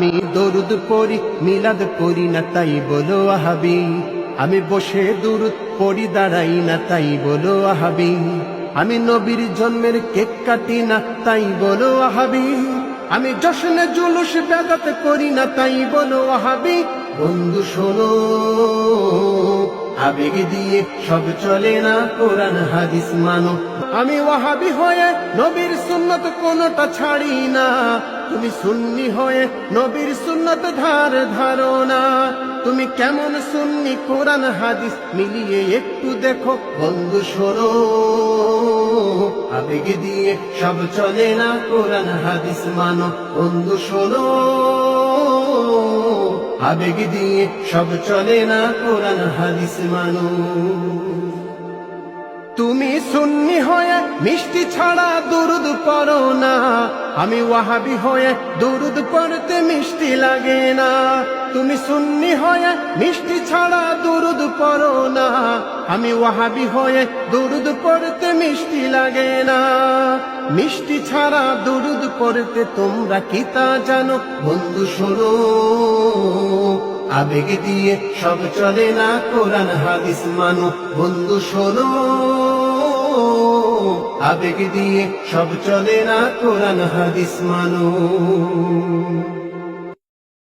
আমি দরুদ পড়ি মিলাদ পড়ি না তাই বলো ওয়াহাবি, আমি বসে দরুদ পড়ি দাঁড়াই না তাই বলো ওয়াহাবি, আমি নবীর জন্মের কেক কাটি না তাই বলো ওয়াহাবি, আমি জশ্নে জুলুস বেদাত করি না তাই বলো ওয়াহাবি। বন্ধু শোনো, আবেগ দিয়ে সব চলে না, কোরআন হাদিস মানো। আমি ওয়াহাবি হয়ে নবীর সুন্নত কোনটা ছাড়ি না, তুমি সুন্নি হয়ে নবীর সুন্নত ধারো না। তুমি কেমন সুন্নি কোরআন হাদিস মিলিয়ে একটু দেখো। বন্ধু শোনো, আবেগ দিয়ে সব চলে না, কোরআন হাদিস মানো। বন্ধু শোনো, আবেগ দিয়ে সব চলে না, কোরআন হাদিস মানো। তুমি সুন্নি হয়ে মিষ্টি ছাড়া দুরুদ পড়ো না, আমি ওয়াহাবি হয়ে দুরুদ পড়তে মিষ্টি লাগে না। তুমি সুন্নি হয়ে মিষ্টি ছাড়া দুরুদ পড়ো না, আমি ওয়াহাবি হয়ে দুরুদ পড়তে মিষ্টি লাগে না। মিষ্টি ছাড়া দুরুদ পড়তে তোমরা কি তা জানো? বন্ধু শোনো, আবেগ দিয়ে সব চলে না, কোরআন হাদিস মানো। বন্ধু শোনো, আবেগ দিয়ে সব চলে না, কোরআন হাদিস মানো।